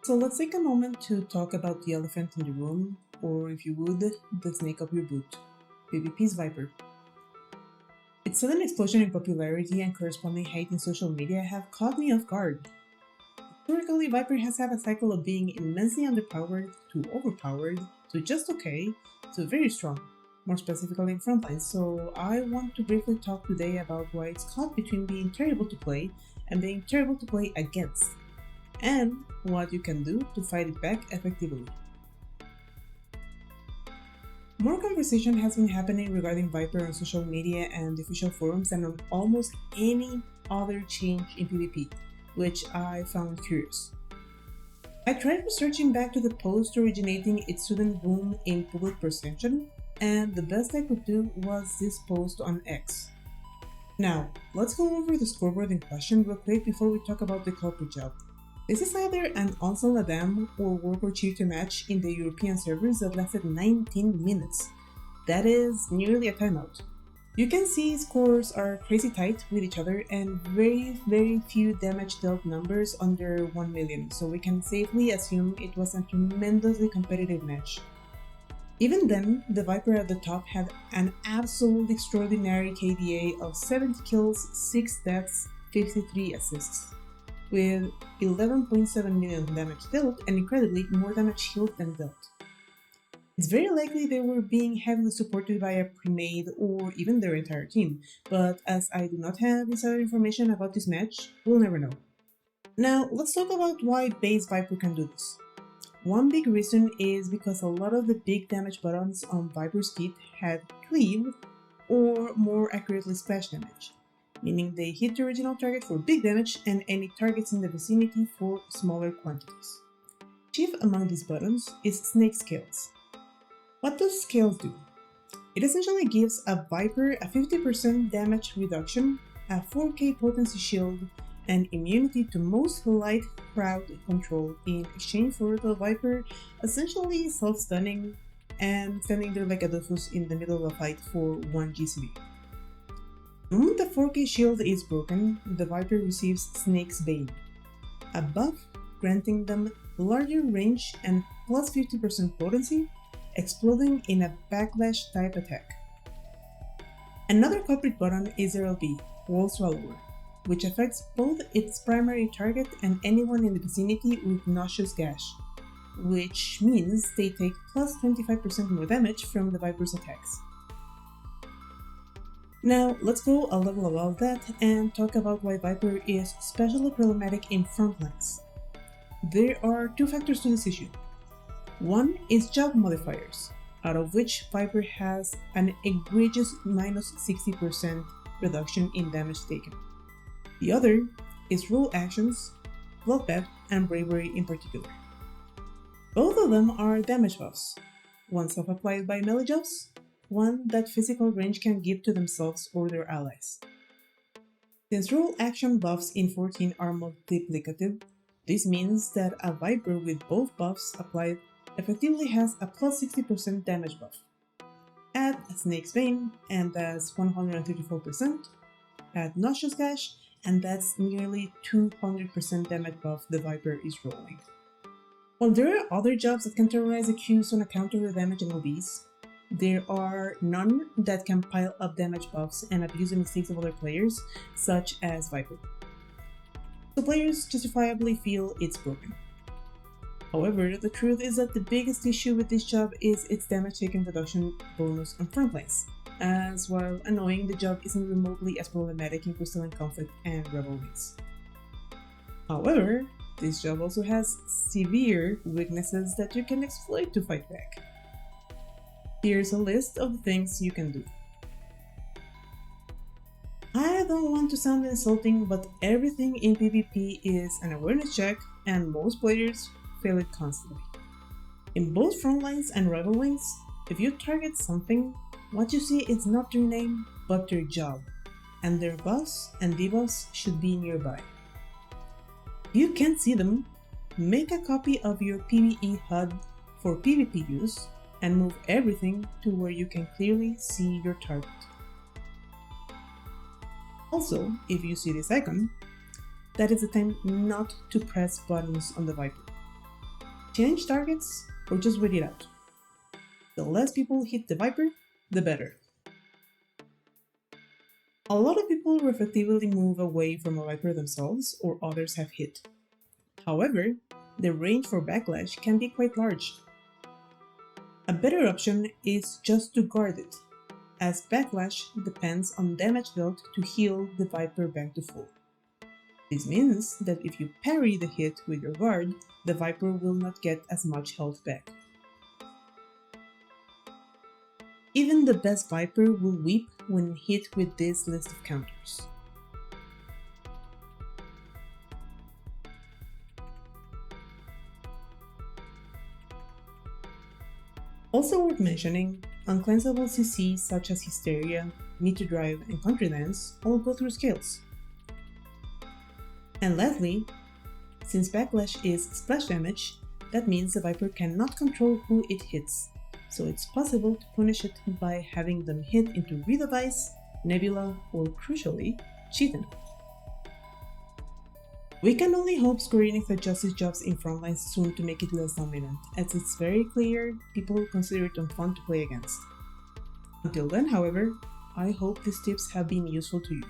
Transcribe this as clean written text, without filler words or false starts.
So let's take a moment to talk about the elephant in the room, or if you would, the snake of your boot, PvP's Viper. Its sudden explosion in popularity and corresponding hate in social media have caught me off guard. Historically, Viper has had a cycle of being immensely underpowered to overpowered to just okay to very strong, more specifically in Frontlines. So I want to briefly talk today about why it's caught between being terrible to play and being terrible to play against, and what you can do to fight it back effectively. More conversation has been happening regarding Viper on social media and official forums than on almost any other change in PvP, which I found curious. I tried researching back to the post originating its sudden boom in public perception, and the best I could do was this post on X. Now, let's go over the scoreboard in question real quick before we talk about the culprit job. This is either an Ansel Adam or World War II match in the European servers that lasted 19 minutes. That is nearly a timeout. You can see scores are crazy tight with each other and very few damage dealt numbers under 1 million, so we can safely assume it was a tremendously competitive match. Even then, the Viper at the top had an absolutely extraordinary KDA of 70 kills, 6 deaths, 53 assists, with 11.7 million damage dealt and incredibly more damage healed than dealt. It's very likely they were being heavily supported by a pre-made or even their entire team, but as I do not have insider information about this match, we'll never know. Now, let's talk about why base Viper can do this. One big reason is because a lot of the big damage buttons on Viper's kit had cleave, or more accurately splash damage, meaning they hit the original target for big damage and any targets in the vicinity for smaller quantities. Chief among these buttons is Snake Scales. What does Scales do? It essentially gives a Viper a 50% damage reduction, a 4k potency shield, and immunity to most light crowd control in exchange for the Viper essentially self-stunning and standing there like a doofus in the middle of a fight for 1 GCV. The moment the 4k shield is broken, the Viper receives Snake's Bane, a buff granting them larger range and plus 50% potency, exploding in a backlash type attack. Another culprit button is RLB, Wall Swallower, which affects both its primary target and anyone in the vicinity with Nauseous Gash, which means they take plus 25% more damage from the Viper's attacks. Now, let's go a level above that and talk about why Viper is especially problematic in Frontlines. There are two factors to this issue. One is job modifiers, out of which Viper has an egregious minus 60% reduction in damage taken. The other is rule actions, Bloodbath, and Bravery in particular. Both of them are damage buffs, one self-applied by melee jobs, one that physical range can give to themselves or their allies. Since rule action buffs in 14 are multiplicative, this means that a Viper with both buffs applied effectively has a plus 60% damage buff. Add Snake's Bane, and that's 134%, add Nauseous Gash, and that's nearly 200% damage buff the Viper is rolling. While there are other jobs that can terrorize the queues on account of the damage and OBs, there are none that can pile up damage buffs and abuse the mistakes of other players, such as Viper. So players justifiably feel it's broken. However, the truth is that the biggest issue with this job is its damage taken reduction bonus on Frontlines, as while annoying, the job isn't remotely as problematic in Crystalline Conflict and Rebel Wings. However, this job also has severe weaknesses that you can exploit to fight back. Here's a list of the things you can do. I don't want to sound insulting, but everything in PvP is an awareness check, and most players fail it constantly. In both Frontlines and Rebel Wings, if you target something, what you see is not their name, but their job, and their buffs and debuffs should be nearby. If you can't see them, make a copy of your PvE HUD for PvP use, and move everything to where you can clearly see your target. Also, if you see this icon, that is the time not to press buttons on the Viper. Change targets or just wait it out. The less people hit the Viper, the better. A lot of people reflectively move away from a Viper themselves or others have hit. However, the range for backlash can be quite large. A better option is just to guard it, as backlash depends on damage dealt to heal the Viper back to full. This means that if you parry the hit with your guard, the Viper will not get as much health back. Even the best Viper will weep when hit with this list of counters. Also worth mentioning, uncleansable CCs such as Hysteria, Meet to Drive, and Country Dance all go through scales. And lastly, since backlash is splash damage, that means the Viper cannot control who it hits, so it's possible to punish it by having them hit into Wreath of Ice, Nebula, or crucially, Cheatin'. We can only hope Square Enix adjusts its jobs in Frontlines soon to make it less dominant, as it's very clear people consider it unfun to play against. Until then, however, I hope these tips have been useful to you.